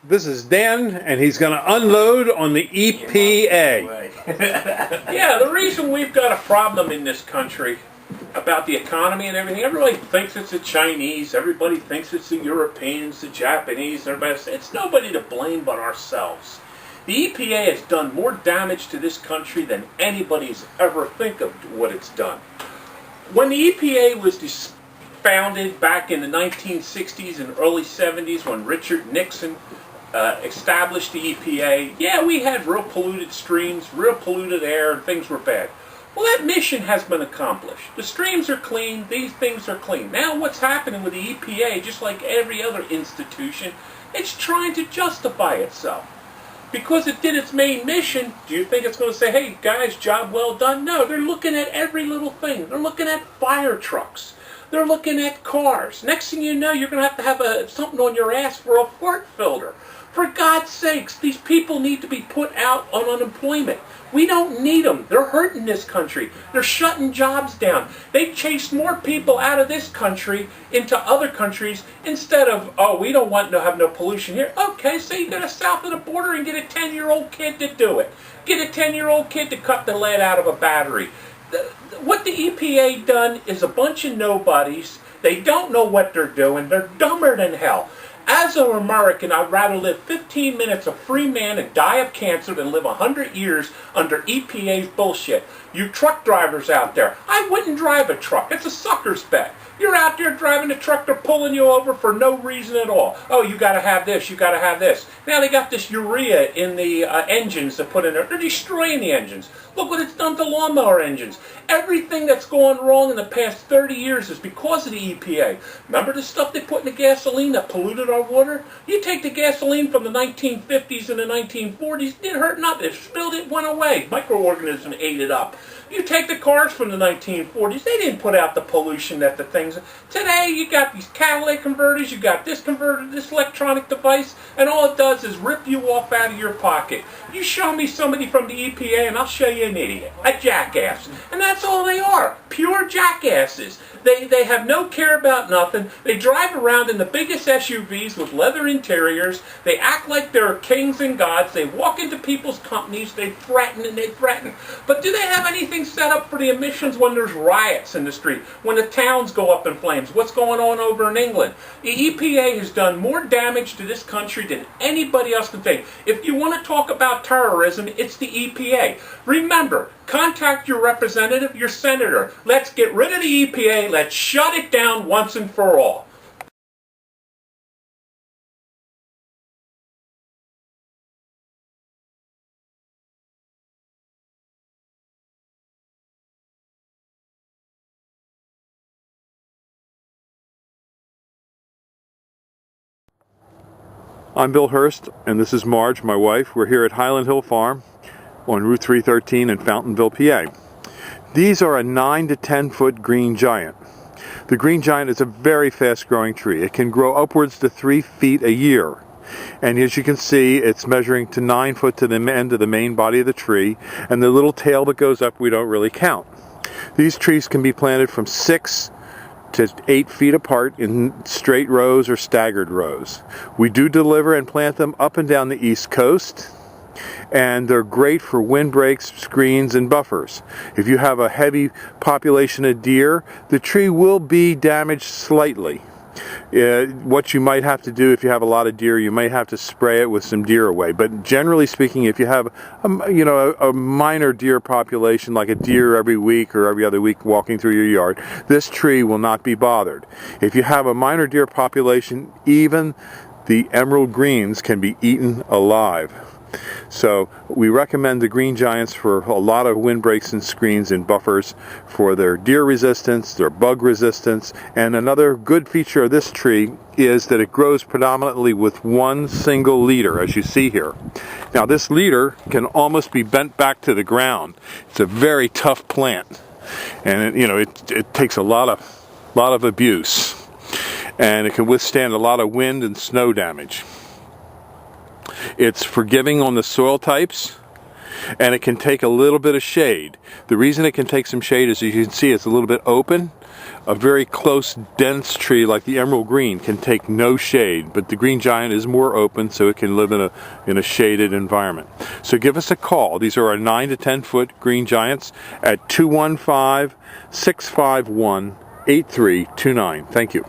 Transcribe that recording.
This is Dan, and he's going to unload on the EPA. Yeah, the reason we've got a problem in this country about the economy and everything, everybody thinks it's the Chinese, everybody thinks it's the Europeans, the Japanese, everybody else. It's nobody to blame but ourselves. The EPA has done more damage to this country than anybody's ever think of what it's done. When the EPA was founded back in the 1960s and early 70s, when Richard Nixon established the EPA, yeah, we had real polluted streams, real polluted air, and things were bad. Well, that mission has been accomplished. The streams are clean, these things are clean. Now what's happening with the EPA, just like every other institution, it's trying to justify itself. Because it did its main mission, do you think it's going to say, hey guys, job well done? No, they're looking at every little thing. They're looking at fire trucks. They're looking at cars. Next thing you know, you're going to have something on your ass for a fart filter. For God's sakes, these people need to be put out on unemployment. We don't need them. They're hurting this country. They're shutting jobs down. They chased more people out of this country into other countries instead of, oh, we don't want to have no pollution here. Okay, so you go to south of the border and get a 10-year-old kid to do it. Get a 10-year-old kid to cut the lead out of a battery. What the EPA done is a bunch of nobodies. They don't know what they're doing. They're dumber than hell. As an American, I'd rather live 15 minutes a free man and die of cancer than live 100 years under EPA's bullshit. You truck drivers out there, I wouldn't drive a truck. It's a sucker's bet. You're out there driving a truck, they're pulling you over for no reason at all. Oh, you got to have this, you got to have this. Now they got this urea in the engines they put in there. They're destroying the engines. Look what it's done to lawnmower engines. Everything that's gone wrong in the past 30 years is because of the EPA. Remember the stuff they put in the gasoline that polluted our water? You take the gasoline from the 1950s and the 1940s, it didn't hurt nothing. It spilled, it went away. Microorganisms ate it up. You take the cars from the 1940s, they didn't put out the pollution that the things... Today, you got these catalytic converters, you got this converter, this electronic device, and all it does is rip you off out of your pocket. You show me somebody from the EPA and I'll show you an idiot, a jackass. And that's all they are, pure jackasses. They have no care about nothing. They drive around in the biggest SUVs with leather interiors. They act like they're kings and gods. They walk into people's companies. They threaten and they threaten. But do they have anything set up for the emissions when there's riots in the street, when the towns go up in flames? What's going on over in England? The EPA has done more damage to this country than anybody else can think. If you want to talk about terrorism, it's the EPA. Remember, contact your representative, your senator. Let's get rid of the EPA. Let's shut it down once and for all. I'm Bill Hurst, and this is Marge, my wife. We're here at Highland Hill Farm on Route 313 in Fountainville, PA. These are a 9 to 10 foot green giant. The green giant is a very fast growing tree. It can grow upwards to 3 feet a year. And as you can see, it's measuring to 9 foot to the end of the main body of the tree, and the little tail that goes up we don't really count. These trees can be planted from 6 to 8 feet apart in straight rows or staggered rows. We do deliver and plant them up and down the East Coast, and they're great for windbreaks, screens, and buffers. If you have a heavy population of deer, the tree will be damaged slightly. What you might have to do if you have a lot of deer, you may have to spray it with some deer away. But generally speaking, if you have a minor deer population, like a deer every week or every other week walking through your yard, this tree will not be bothered. If you have a minor deer population, even the emerald greens can be eaten alive. So we recommend the green giants for a lot of windbreaks and screens and buffers for their deer resistance, their bug resistance, and another good feature of this tree is that it grows predominantly with one single leader, as you see here. Now this leader can almost be bent back to the ground. It's a very tough plant, and it takes a lot of abuse, and it can withstand a lot of wind and snow damage. It's forgiving on the soil types. and it can take a little bit of shade. The reason it can take some shade is, as you can see, it's a little bit open. A very close, dense tree like the emerald green can take no shade, but the green giant is more open, so it can live in a shaded environment. So give us a call. These are our 9 to 10 foot green giants at 215-651-8329. Thank you.